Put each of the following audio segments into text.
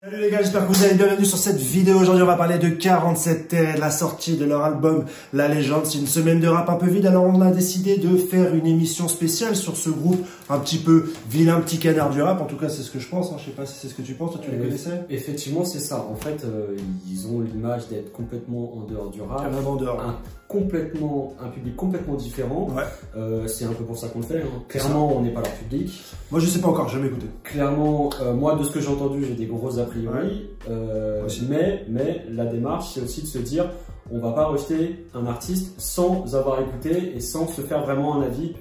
Salut les gars, j'espère que vous allez bien, bienvenue sur cette vidéo. Aujourd'hui on va parler de 47 Terres, la sortie de leur album La Légende. C'est une semaine de rap un peu vide, alors on a décidé de faire une émission spéciale sur ce groupe un petit peu vilain petit canard du rap. En tout cas c'est ce que je pense, hein. Je sais pas si c'est ce que tu penses, toi tu les connaissais? Effectivement c'est ça, en fait ils ont l'image d'être complètement en dehors du rap, en dehors. Un public complètement différent. Ouais. C'est un peu pour ça qu'on le fait, hein. Clairement on n'est pas leur public. Moi je sais pas encore, j'ai jamais écouté. Clairement, moi de ce que j'ai entendu j'ai des gros a priori, mais la démarche c'est aussi de se dire on va pas rejeter un artiste sans avoir écouté et sans se faire vraiment un avis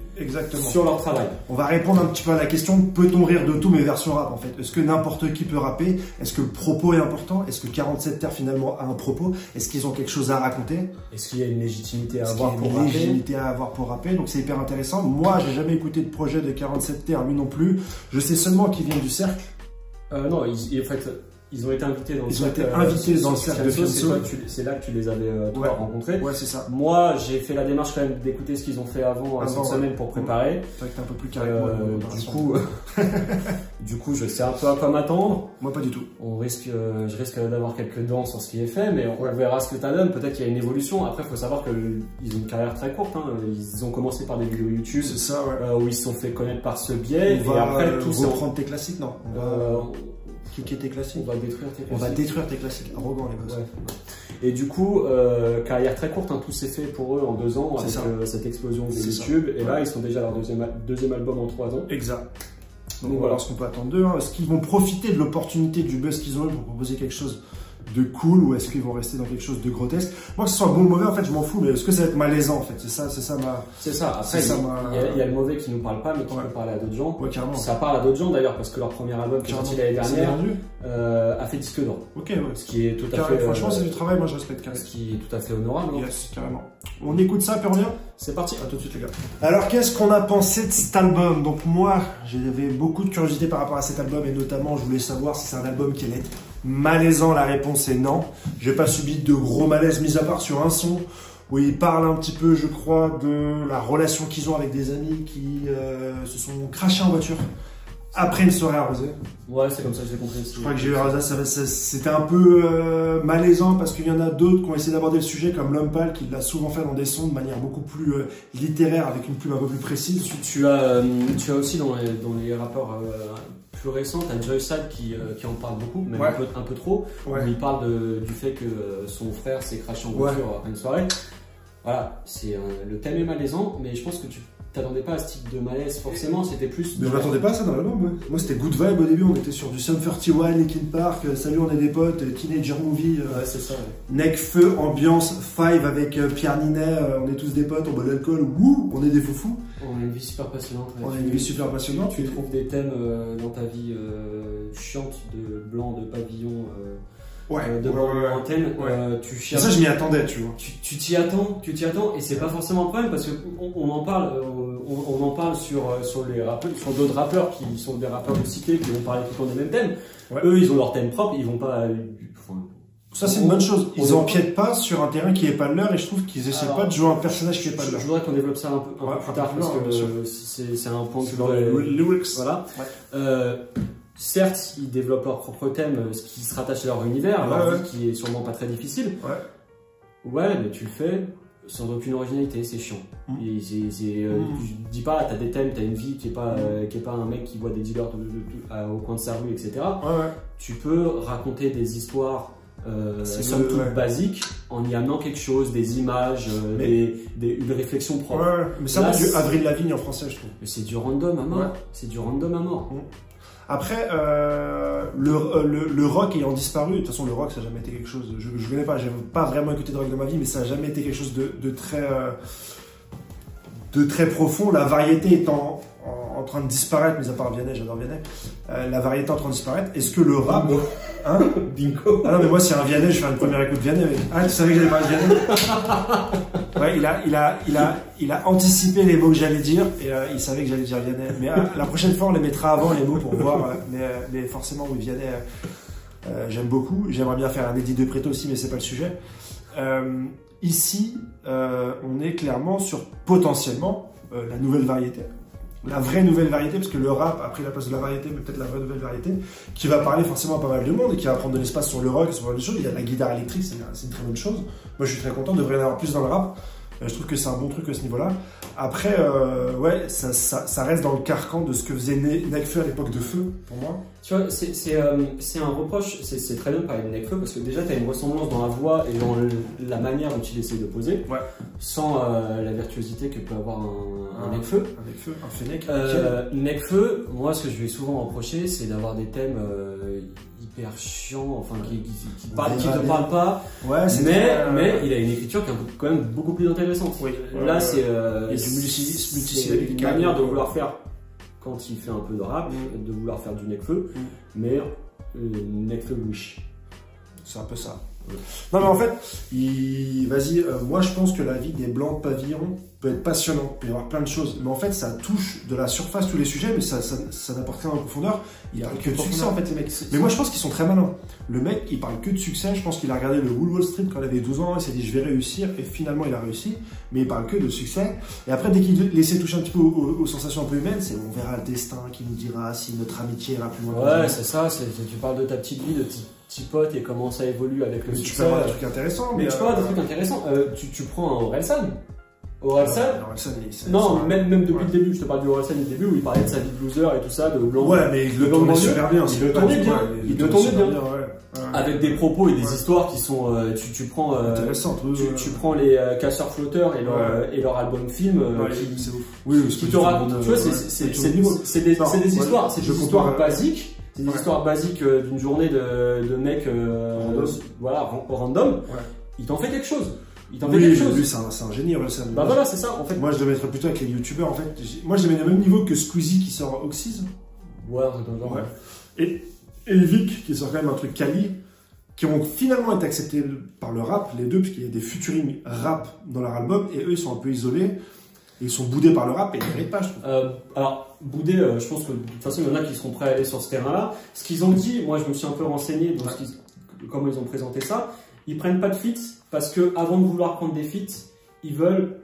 sur leur travail. On va répondre un petit peu à la question, peut-on rire de tout mais version rap en fait? Est-ce que n'importe qui peut rapper? Est-ce que le propos est important? Est-ce que 47 Terres finalement a un propos? Est-ce qu'ils ont quelque chose à raconter? Est-ce qu'il y a une légitimité à avoir pour rapper? Donc c'est hyper intéressant. Moi j'ai jamais écouté de projet de 47 Terres, lui non plus. Je sais seulement qu'il vient du cercle. Non, en fait, ils ont été invités dans le cercle. Ils ont été invités dans le cercle de Fianso. C'est là que tu les avais rencontrés. Ouais, c'est ça. Moi, j'ai fait la démarche quand même d'écouter ce qu'ils ont fait avant cette semaine pour préparer. C'est vrai que t'es un peu plus carré du coup, je sais un peu à quoi m'attendre. Moi, pas du tout. Je risque d'avoir quelques dents sur ce qui est fait, mais on verra ce que ça donne. Peut-être qu'il y a une évolution. Après, il faut savoir qu'ils ont une carrière très courte, hein. Ils ont commencé par des vidéos YouTube. C'est ça, ouais. Où ils se sont fait connaître par ce biais. Et après, tout reprendre tes classiques, non? Kicker tes classiques. On va détruire tes classiques. Détruire tes classiques. Arrogant, les gosses. Ouais. Et du coup, carrière très courte, hein, tout s'est fait pour eux en 2 ans avec cette explosion de YouTube. Et là, ils sont déjà à leur deuxième album en 3 ans. Exact. Donc on va voir ce qu'on peut attendre d'eux. Est-ce qu'ils vont profiter de l'opportunité du buzz qu'ils ont eu pour proposer quelque chose de cool, ou est-ce qu'ils vont rester dans quelque chose de grotesque? Moi, que ce soit bon ou mauvais, en fait, je m'en fous, mais est-ce que ça va être malaisant, en fait? C'est ça ma... C'est ça. Après, il y a le mauvais qui nous parle pas, mais qui peut parler à d'autres gens. Ouais, carrément. Ça parle à d'autres gens, d'ailleurs, parce que leur premier album, qui est sorti l'année dernière, a fait disque d'or. Ok, ouais. Ce qui est tout à fait... Franchement, c'est du travail, moi, je respecte carrément. Ce qui est tout à fait honorable. Yes, carrément. On écoute ça, puis on revient? C'est parti. À tout de suite, les gars. Alors, qu'est-ce qu'on a pensé de cet album? Donc, moi, j'avais beaucoup de curiosité par rapport à cet album, et notamment, je voulais savoir si c'est un album qui allait être malaisant. La réponse est non. J'ai pas subi de gros malaise, mis à part sur un son où ils parlent un petit peu, je crois, de la relation qu'ils ont avec des amis qui se sont crachés en voiture après une soirée arrosée. Ouais, c'est comme ça que j'ai compris. Je crois que j'ai eu c'était un peu malaisant parce qu'il y en a d'autres qui ont essayé d'aborder le sujet, comme L'Homme Pâle, qui l'a souvent fait dans des sons de manière beaucoup plus littéraire, avec une plume un peu plus précise. Tu as aussi dans les rappeurs plus récents, t'as Joyside qui en parle beaucoup, même un peu trop, où il parle du fait que son frère s'est craché en voiture après une soirée. Voilà, le thème est malaisant, mais je pense que tu t'attendais pas à ce type de malaise forcément, c'était plus... Mais je m'attendais pas à ça dans l'album, ouais. Moi c'était good vibe au début, on était sur du Sum 41, Linkin Park, salut on est des potes, Teenager Movie, c'est ça, Necfeu, ambiance 5 avec Pierre Ninet, on est tous des potes, on boit de l'alcool, wouh, on est des foufous. On a une vie super passionnante. On a une vie super passionnante. Tu trouves des thèmes dans ta vie chiante de blanc, de pavillon... antenne, tu cherches. Ça, je m'y attendais, tu vois. Tu t'y attends, et c'est pas forcément un problème parce qu'on en parle sur les rappeurs, sur d'autres rappeurs qui sont des rappeurs de cité qui vont parler tout le temps des mêmes thèmes. Eux, ils ont leur thème propre, ils vont pas. Ça, c'est une bonne chose. Ils empiètent pas sur un terrain qui est pas le leur, et je trouve qu'ils essaient pas de jouer un personnage qui est pas le leur. Je voudrais qu'on développe ça un peu plus tard parce que c'est un point dans les lyrics. Voilà. Certes, ils développent leur propre thème, ce qui se rattache à leur univers, leur vie qui est sûrement pas très difficile. Ouais, mais tu le fais sans aucune originalité, c'est chiant. Je dis pas, t'as des thèmes, t'as une vie qui est pas un mec qui voit des dealers au coin de sa rue, etc. Tu peux raconter des histoires somme toute basiques en y amenant quelque chose, des images, une réflexion propre. Mais ça, c'est du Avril Lavigne en français, je trouve. Mais c'est du random à mort. C'est du random à mort. Après, le rock ayant disparu, de toute façon le rock ça n'a jamais été quelque chose, je connais pas, j'ai pas vraiment écouté de rock de ma vie, mais ça n'a jamais été quelque chose de très profond. La variété étant en train de disparaître, mis à part Vianney, j'adore Vianney, la variété en train de disparaître, est-ce que le rap... Hein? Bingo. Ah non mais moi c'est un Vianney, je fais une première écoute de Vianney. Ah tu savais que j'allais parler de Vianney? Ouais, il a anticipé les mots que j'allais dire et il savait que j'allais dire Vianney. Mais la prochaine fois on les mettra avant les mots pour voir. Mais forcément oui, Vianney j'aime beaucoup. J'aimerais bien faire un Eddie de Preto aussi, mais c'est pas le sujet. Ici on est clairement sur potentiellement la nouvelle variété. la vraie nouvelle variété, parce que le rap a pris la place de la variété, mais peut-être la vraie nouvelle variété, qui va parler forcément à pas mal de monde et qui va prendre de l'espace sur le rock, sur des choses. Il y a la guitare électrique, c'est une très bonne chose. Moi, je suis très content, il devrait y en avoir plus dans le rap. Je trouve que c'est un bon truc à ce niveau-là. Après, ouais, ça reste dans le carcan de ce que faisait Nekfeu à l'époque de Feu, pour moi. Tu vois, c'est un reproche, c'est très bien de parler de Nekfeu, parce que déjà, tu as une ressemblance dans la voix et dans la manière dont il essaie de poser, ouais. sans la virtuosité que peut avoir un Nekfeu. Un Nekfeu, un Fennec. Nekfeu, moi, ce que je lui ai souvent reproché, c'est d'avoir des thèmes hyper chiants, enfin, qui te parlent pas. Ouais, mais il a une écriture qui est quand même beaucoup plus intéressante. Oui. Là, c'est une manière de vouloir faire, quand il fait un peu de rap, de vouloir faire du Nekfeu, mais Nekfeu Wish. C'est un peu ça. Non mais en fait, vas-y, moi je pense que la vie des Blancs de Pavillon peut être passionnante, il peut y avoir plein de choses, mais en fait ça touche de la surface tous les sujets, mais ça n'apporte rien en profondeur. Il parle que de succès en fait ces mecs. Mais moi je pense qu'ils sont très malins. Le mec il parle que de succès, je pense qu'il a regardé le Wall Street quand il avait 12 ans, il s'est dit je vais réussir, et finalement il a réussi, mais il parle que de succès. Et après dès qu'il essaie de toucher un petit peu aux sensations un peu humaines, c'est on verra le destin qui nous dira si notre amitié ira plus loin. Ouais c'est ça, tu parles de ta petite vie, de petit pote et comment ça évolue avec le succès. Tu peux avoir des trucs intéressants. Mais tu peux avoir des trucs intéressants. Tu prends un Orelsan. Non, même depuis le début, je te parle du Orelsan du début où il parlait de sa vie de loser et tout ça, de blanc. Ouais, mais il le tournait super bien. Il le tournait bien. Il le tournait bien. Avec des propos et des histoires qui sont. Tu prends. Tu prends les Casseurs Flotteurs et leur album film. C'est ouf. Oui, qui te racontent. Tu vois, c'est des histoires. C'est des histoires basiques. C'est des histoires basiques d'une journée de mecs voilà, random. Il t'en fait quelque chose. Il t'en fait quelque chose. Lui, c'est un génie, Orelsan. Bah voilà, c'est ça. En fait, moi, je le mettrais plutôt avec les youtubeurs. En fait, moi, je les mets au même niveau que Squeezie qui sort Oxys. Ouais. Et Vic qui sort quand même un truc quali, qui ont finalement été acceptés par le rap, les deux, puisqu'il y a des featuring rap dans leur album, et eux, ils sont un peu isolés. Et ils sont boudés par le rap et ils n'arrivent pas, je trouve. Alors, boudés, je pense que de toute façon, il y en a qui seront prêts à aller sur ce terrain-là. Ce qu'ils ont dit, moi, je me suis un peu renseigné dans comment ils ont présenté ça. Ils prennent pas de feats parce que avant de vouloir prendre des feats, ils veulent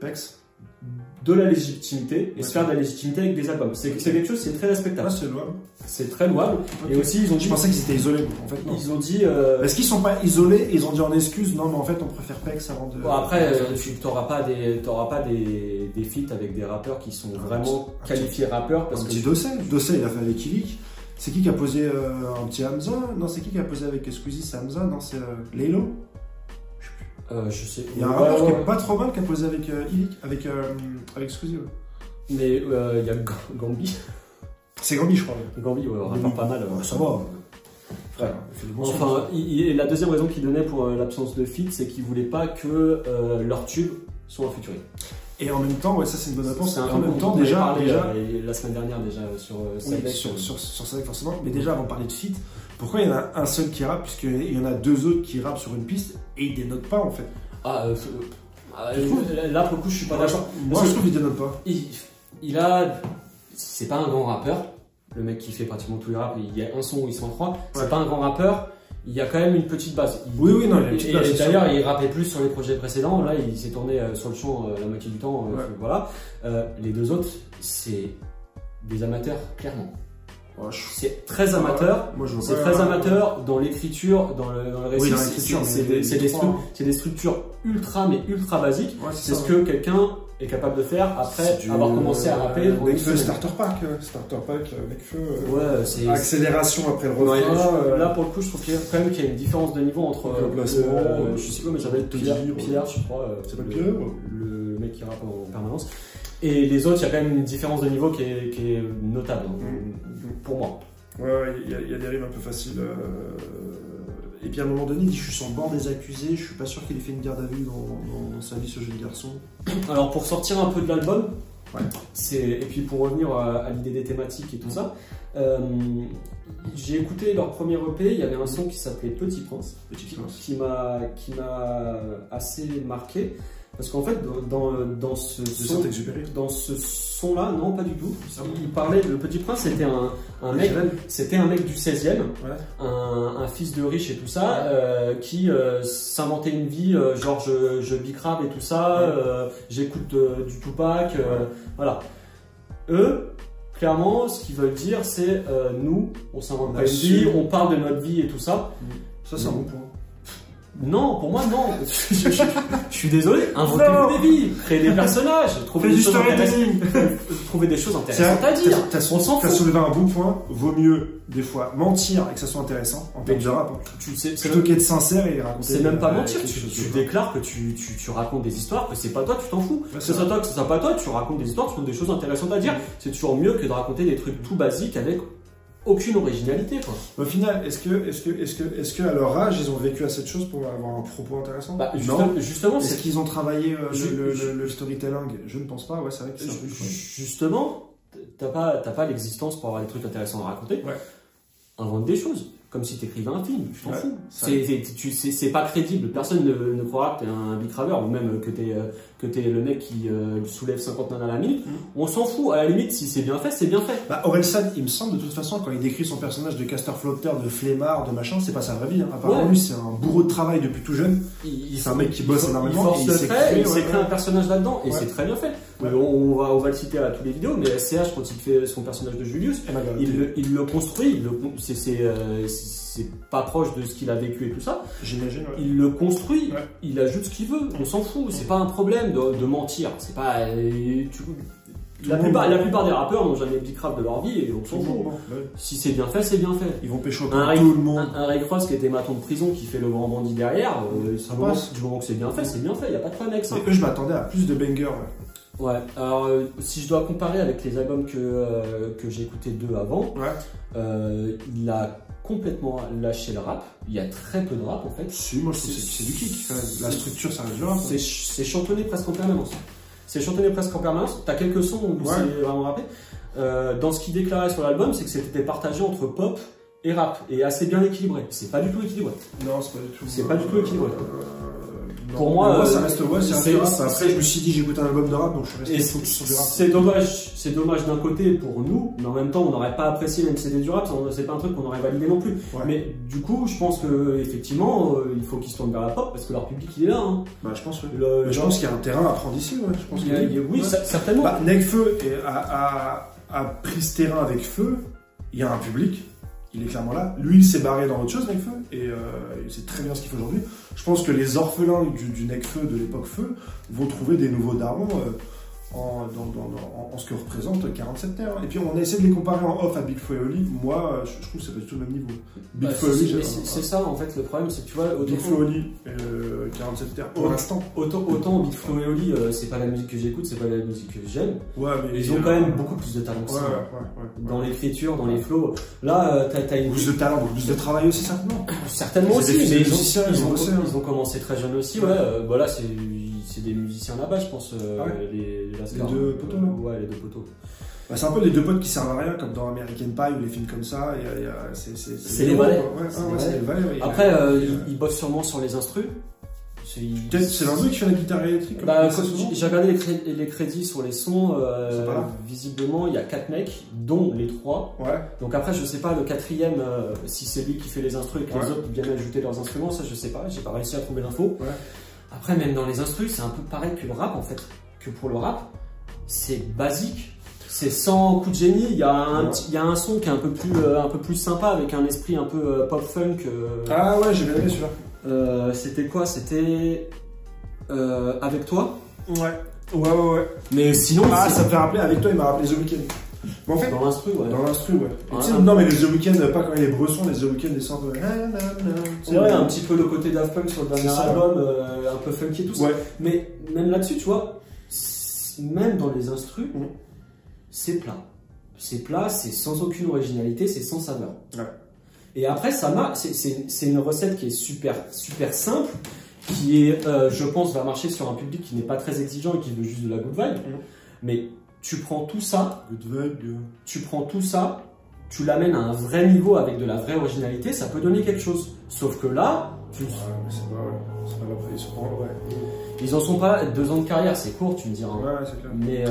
de la légitimité et se faire de la légitimité avec des albums. C'est quelque chose, c'est très respectable. C'est louable. C'est très louable. Okay. Et aussi, ils ont dit. Je pensais qu'ils étaient isolés, en fait. Non. Ils ont dit. Est-ce qu'ils sont pas isolés? Ils ont dit en excuse, non, mais en fait, on préfère Pex avant de. Bon, après, tu n'auras pas des feats avec des rappeurs qui sont vraiment qualifiés rappeurs parce que. Dossé, il a fait avec Ilik. C'est qui a posé un petit Hamza? Non, c'est qui a posé avec Squeezie? C'est Hamza? Non, c'est Laylo? Je sais. Il y a un rappeur qui est pas trop mal qui a posé avec Ilik, avec Squeezie. Mais il y a Gambi. C'est Gambi, je crois. Gambi, ouais, rappeur pas mal. Ça va. Ouais. Enfin, la deuxième raison qu'il donnait pour l'absence de feat, c'est qu'il voulait pas que leur tube soit featuring. Et en même temps, ouais, ça c'est une bonne réponse. En même temps, déjà la semaine dernière déjà sur Sadek forcément. Mais déjà avant de parler de feat, pourquoi il y en a un seul qui rappe puisqu'il y en a deux autres qui rappent sur une piste et ils dénotent pas en fait? Là pour le coup je suis pas d'accord. Moi je trouve qu'il dénote pas. C'est pas un grand rappeur. Le mec qui fait pratiquement tous les raps, il y a un son où il s'en croit. C'est pas un grand rappeur. Il y a quand même une petite base. Oui, non, il y a une petite base. Et d'ailleurs, il rappait plus sur les projets précédents. Là, il s'est tourné sur le champ la moitié du temps. Voilà. Les deux autres, c'est des amateurs, clairement. C'est très amateur. C'est très amateur dans l'écriture, dans le récit. Oui, c'est des structures ultra basiques. C'est ce que quelqu'un est capable de faire après avoir commencé à rapper. Nekfeu, Starter Pack, Nekfeu. Ouais, c'est accélération après le refrain. Là, pour le coup, je trouve quand même qu'il y a une différence de niveau entre le placement. Je sais pas, mais j'avais Pierre, je crois. C'est pas Pierre, le mec qui rappe en permanence. Et les autres, il y a quand même une différence de niveau qui est notable pour moi. Ouais, il y a des rimes un peu faciles. Et puis à un moment donné, il dit je suis sur le bord des accusés, je suis pas sûr qu'il ait fait une garde à vue dans sa vie, ce jeune garçon. Alors pour sortir un peu de l'album, et puis pour revenir à l'idée des thématiques et tout ça, j'ai écouté leur premier EP, il y avait un son qui s'appelait Petit Prince, qui m'a assez marqué. Parce qu'en fait, dans ce son-là, non, pas du tout. Il parlait, le Petit Prince, c'était un mec du 16e, un fils de riche et tout ça, qui s'inventait une vie, genre je bicrave et tout ça, j'écoute du Tupac, voilà. Eux, clairement, ce qu'ils veulent dire, c'est nous, on s'invente pas une vie, on parle de notre vie et tout ça. Ça, c'est un bon point. Non, pour moi, non. Je suis désolé. Inventez-vous des vies, créez des personnages, trouvez des choses intéressantes à dire. T'as soulevé un bon point. Vaut mieux, des fois, mentir et que ça soit intéressant en termes de rap. Plutôt qu'être sincère et raconter. C'est même pas mentir. Tu déclares que tu racontes des histoires, que c'est pas toi, tu t'en fous. Que ce soit toi, que ce soit pas toi, tu racontes des histoires, tu trouves des choses intéressantes à dire. C'est toujours mieux que de raconter des trucs tout basiques avec aucune originalité, quoi. Au final, est-ce que à leur âge, ils ont vécu assez de choses pour avoir un propos intéressant? Justement, est-ce qu'ils ont travaillé le storytelling? Je ne pense pas, ouais, c'est vrai que c'est un peu justement, t'as pas l'existence pour avoir des trucs intéressants à raconter. Ouais. Invente des choses. Comme si t'écrivais un film, tu t'en fous. C'est pas crédible. Personne ne croira que t'es un big rapper ou même que t'es le mec qui soulève 50 nanas à la minute. On s'en fout. À la limite, si c'est bien fait, c'est bien fait. Orelsan, il me semble de toute façon, quand il décrit son personnage de caster flotteur, de flemmard, de machin, c'est pas sa vraie vie. Hein. Apparemment, lui, c'est un bourreau de travail depuis tout jeune. C'est un mec qui bosse énormément. Il s'est créé un personnage là-dedans et c'est très bien fait. On va le citer à toutes les vidéos, mais SCH, quand il fait son personnage de Julius, il le construit. C'est pas proche de ce qu'il a vécu et tout ça. J'imagine. Ouais. Il le construit, il ajoute ce qu'il veut. On s'en fout. C'est pas un problème de mentir. C'est pas. La plupart des rappeurs n'ont jamais big rap de leur vie et on s'en fout. Si c'est bien fait, c'est bien fait. Ils vont pécho tout le monde. Un Rick Ross qui était maton de prison, qui fait le grand bandit derrière, du moment que c'est bien fait, c'est bien fait. Il y a pas de problème avec ça. Et eux, je m'attendais à plus de bangers. Ouais, alors si je dois comparer avec les albums que j'ai écoutés d'eux avant, il a complètement lâché le rap. Il y a très peu de rap en fait. Si, moi je trouve que c'est du kick. La structure, ça reste du rap. C'est chantonné presque en permanence. T'as quelques sons où c'est vraiment rappé. Dans ce qu'il déclarait sur l'album, c'est que c'était partagé entre pop et rap et assez bien équilibré. C'est pas du tout équilibré. Non, c'est pas du tout. C'est pas du tout équilibré. Pour moi, ça reste c'est rap. Après, je me suis dit, j'écoute un album de rap, donc je suis resté focus sur du rap. C'est dommage d'un côté pour nous, mais en même temps, on n'aurait pas apprécié même si c'était du rap, c'est pas un truc qu'on aurait validé non plus. Ouais. Mais du coup, je pense que effectivement, il faut qu'ils se tournent vers la pop parce que leur public il est là. Hein. Bah, je pense. Je pense qu'il y a un terrain à prendre ici. Ouais. Je pense oui, certainement. Nekfeu a pris ce terrain avec Feu. Il y a un public. Il est clairement là. Lui, il s'est barré dans autre chose, Nekfeu, et il sait très bien ce qu'il fait aujourd'hui. Je pense que les orphelins du Nekfeu, de l'époque Feu, vont trouver des nouveaux darons en ce que représente 47 terres. Et puis, on a essayé de les comparer en off à Big Flo et Oli. Moi, je trouve que c'est pas du tout le même niveau. Big Flo et Oli, c'est ça, en fait, le problème, c'est que tu vois... Big Flo et Oli, 47 terres, pour l'instant. Autant Big Flo et Oli, c'est pas la musique que j'écoute, c'est pas la musique que j'aime. Ouais, mais ils ont quand même beaucoup plus de talent que ça. Dans l'écriture, dans les flows. Là, t'as une... Plus de talent, beaucoup plus de travail aussi, certainement. Certainement aussi, mais ils ont commencé très jeunes aussi, ouais. Voilà, c'est des musiciens là-bas, je pense. Les deux poteaux, là. Ouais, les deux poteaux. Bah, c'est un peu les deux potes qui servent à rien, comme dans American Pie ou les films comme ça. C'est les valets. C'est les valets. Après, ils bossent sûrement sur les instrus. Peut-être c'est l'un d'eux qui fait la guitare électrique. J'ai regardé les crédits sur les sons. Visiblement, il y a 4 mecs, dont les 3. Ouais. Donc après, je sais pas le 4e si c'est lui qui fait les instrus et que les autres viennent ajouter leurs instruments. Ça, je sais pas. J'ai pas réussi à trouver l'info. Ouais. Après, même dans les instrus, c'est un peu pareil que le rap en fait. Que pour le rap, c'est basique. C'est sans coup de génie. Il y a un son qui est un peu plus sympa avec un esprit un peu pop funk. Ah ouais, j'ai bien aimé celui-là. C'était quoi? C'était Avec toi. Ouais. Mais sinon. Ah, ça me fait rappeler Avec toi, il m'a rappelé The Weeknd. Bon, en fait, dans l'instru, ouais. Non, mais les The Weeknd, pas quand il est bresson, les The Weeknd, des sortes de. C'est vrai, un petit peu le côté Daft Punk sur le dernier album, un peu funky et tout ça. Mais même là-dessus, tu vois, même dans les instrus, c'est plat. C'est plat, c'est sans aucune originalité, c'est sans saveur. Ouais. Et après, c'est une recette qui est super simple, qui est, je pense, va marcher sur un public qui n'est pas très exigeant et qui veut juste de la good vibe. Mais tu prends tout ça, tu l'amènes à un vrai niveau avec de la vraie originalité, ça peut donner quelque chose. Sauf que là, c'est pas ils en sont pas 2 ans de carrière, c'est court, tu me diras. Ouais, c'est clair. Mais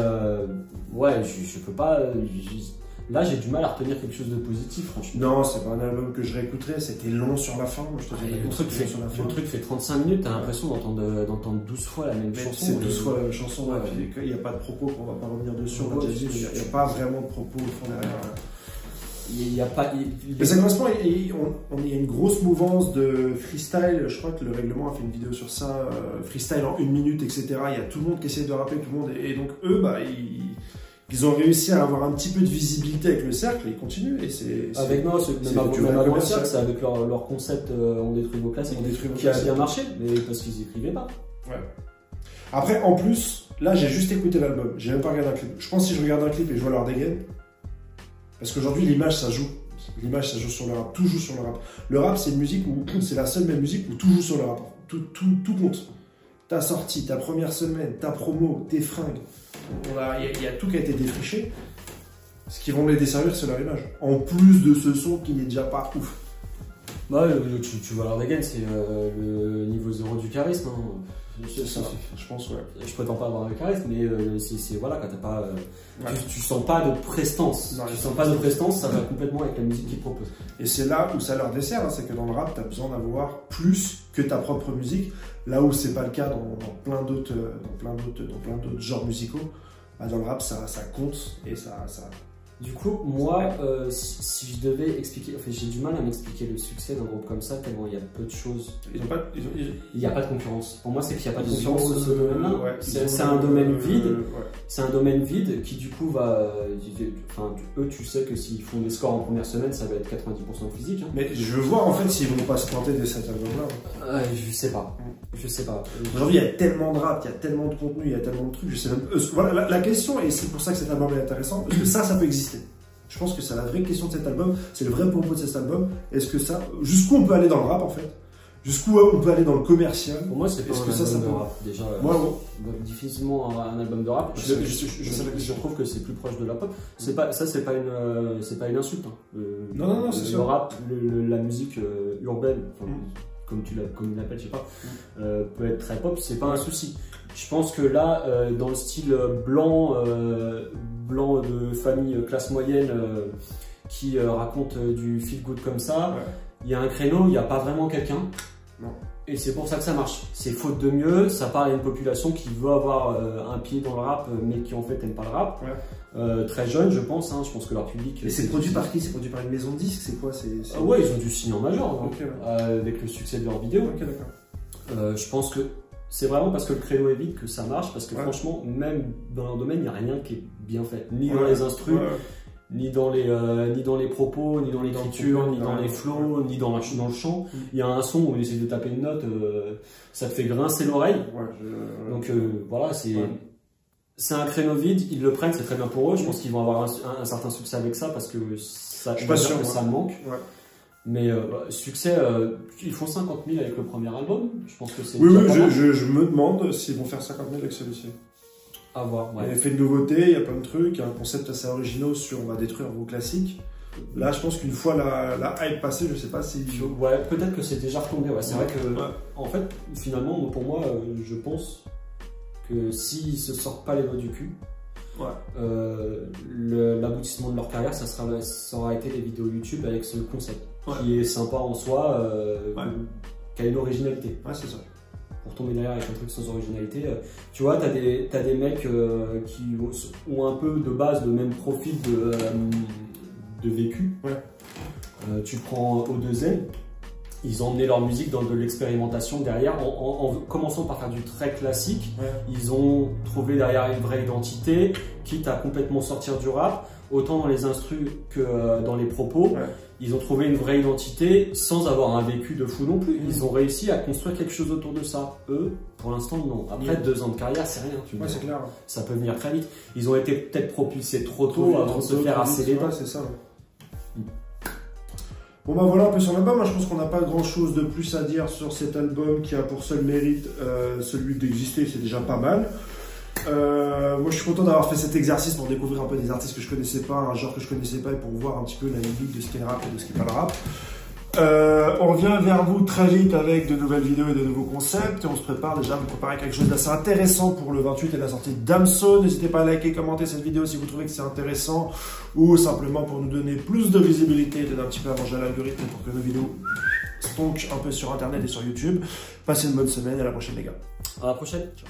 ouais, je peux pas. Là, j'ai du mal à retenir quelque chose de positif, franchement. Non, c'est pas un album que je réécouterais, c'était long sur la fin. Moi, je te dis, le truc fait 35 minutes, t'as l'impression d'entendre 12 fois la même chanson. C'est 12 fois la même chanson, ouais. Il n'y a pas de propos, qu'on va pas revenir dessus, on l'a déjà dit, il n'y a pas vraiment de propos au fond derrière. Il y a pas. Mais ça correspond, il y a une grosse mouvance de freestyle. Je crois que le règlement a fait une vidéo sur ça, freestyle en 1 minute, etc. Il y a tout le monde qui essaie de rapper, tout le monde. Et donc, eux, bah, ils ont réussi à avoir un petit peu de visibilité avec le cercle et ils continuent. Et avec moi, même avant le cercle, c'est avec leur concept On détruit vos classiques qui a bien marché, mais parce qu'ils écrivaient pas. Ouais. Après, en plus, là, j'ai juste écouté l'album. J'ai même pas regardé un clip. Je pense que si je regarde un clip et je vois leur dégaine. Parce qu'aujourd'hui, l'image, ça joue. L'image, ça joue sur le rap. Tout joue sur le rap. Le rap, c'est une musique où c'est la seule même musique où tout joue sur le rap. Tout compte. Ta sortie, ta première semaine, ta promo, tes fringues. Il y a tout qui a été défriché. Ce qui vont les desservir, c'est leur image. En plus de ce son qui n'est déjà pas ouf. Bah, tu vois leur dégaine, c'est le niveau 0 du charisme. Hein. C'est ça, je pense, ouais. Je prétends pas avoir le charisme, mais c'est voilà, quand t'as pas. Tu sens pas de prestance. Non, tu sens pas de prestance, ça va complètement avec la musique qu'ils proposent. Et c'est là où ça leur dessert, hein, c'est que dans le rap, t'as besoin d'avoir plus que ta propre musique. Là où c'est pas le cas dans plein d'autres genres musicaux. Bah, dans le rap, ça compte et ça. Du coup, moi, si je devais expliquer, enfin, j'ai du mal à m'expliquer le succès d'un groupe comme ça, tellement il y a peu de choses. Il n'y a pas de concurrence. Pour moi, c'est qu'il n'y a pas de concurrence dans ce domaine-là. Ouais, c'est un domaine vide. Ouais. C'est un domaine vide qui, du coup, va. Enfin, eux, tu sais que s'ils font des scores en première semaine, ça va être 90% de physique. Hein. Mais je veux voir en fait s'ils vont pas se planter de cet album-là. Je sais pas. Je sais pas. Aujourd'hui, il y a tellement de rap, il y a tellement de contenu, il y a tellement de trucs. Je sais même. Voilà, la question, et c'est pour ça que cet album est intéressant, parce que ça peut exister. Je pense que c'est la vraie question de cet album, c'est le vrai propos de cet album. Est-ce que ça, jusqu'où on peut aller dans le rap en fait, jusqu'où on peut aller dans le commercial. Pour moi, c'est pas un album de rap. Déjà, difficilement un album de rap. Je trouve que c'est plus proche de la pop. C'est pas une insulte. Hein. Non, c'est sûr. Le rap, la musique urbaine, comme il l'appelle, je sais pas, peut être très pop. C'est pas un souci. Je pense que là, dans le style blanc de famille classe moyenne qui raconte du feel good comme ça, il y a un créneau, il n'y a pas vraiment quelqu'un. Et c'est pour ça que ça marche. C'est faute de mieux, ça parle à une population qui veut avoir un pied dans le rap, mais qui en fait n'aime pas le rap. Très jeune, je pense. Je pense que leur public. Et c'est produit par qui? C'est produit par une maison de disques? C'est quoi? Ouais, ils ont dû signer en major avec le succès de leur vidéo. Je pense que c'est vraiment parce que le créneau est vide que ça marche, parce que franchement, même dans leur domaine, il n'y a rien qui est bien fait. Ni dans les instrus, ni dans les propos, ni dans l'écriture, ni dans les flows, ni dans le chant. Il y a un son où on essaie de taper une note, ça te fait grincer l'oreille. Donc voilà, c'est un créneau vide, ils le prennent, c'est très bien pour eux. Je pense qu'ils vont avoir un certain succès avec ça, parce que ça, je suis pas sûr que ça manque. Mais succès, ils font 50 000 avec le premier album. Je pense que c'est. Oui, je me demande s'ils vont faire 50 000 avec celui-ci. À voir. Il y a fait de nouveautés, il y a plein de trucs, il y a un concept assez original sur on va détruire vos classiques. Là, je pense qu'une fois la hype passée, je sais pas si. Ouais, peut-être que c'est déjà retombé. C'est vrai que, en fait, finalement, pour moi, je pense que s'ils se sortent pas les doigts du cul. L'aboutissement de leur carrière, ça aura été les vidéos YouTube avec ce concept qui est sympa en soi, qui a une originalité. C'est ça. Pour tomber derrière avec un truc sans originalité, tu vois, t'as des mecs qui ont un peu de base le même profil de vécu. Tu prends O2N. Ils ont emmené leur musique dans de l'expérimentation derrière, en commençant par faire du très classique. Ils ont trouvé derrière une vraie identité, quitte à complètement sortir du rap, autant dans les instrus que dans les propos. Ils ont trouvé une vraie identité sans avoir un vécu de fou non plus. Ils ont réussi à construire quelque chose autour de ça. Eux, pour l'instant, non. Après 2 ans de carrière, c'est rien. C'est clair. Ça peut venir très vite. Ils ont été peut-être propulsés trop tôt avant de se faire assez les dents. C'est ça. Bon bah voilà un peu sur l'album, je pense qu'on n'a pas grand chose de plus à dire sur cet album qui a pour seul mérite celui d'exister, c'est déjà pas mal. Moi je suis content d'avoir fait cet exercice pour découvrir un peu des artistes que je connaissais pas, un genre que je connaissais pas, et pour voir un petit peu la limite de ce qu'est le rap et de ce qu'est pas le rap. On revient vers vous très vite avec de nouvelles vidéos et de nouveaux concepts. Et on se prépare déjà à vous préparer quelque chose d'assez intéressant pour le 28 et la sortie d'Amso. N'hésitez pas à liker, commenter cette vidéo si vous trouvez que c'est intéressant ou simplement pour nous donner plus de visibilité et d'un petit peu arranger l'algorithme pour que nos vidéos stonkent un peu sur Internet et sur YouTube. Passez une bonne semaine et à la prochaine les gars. À la prochaine. Ciao.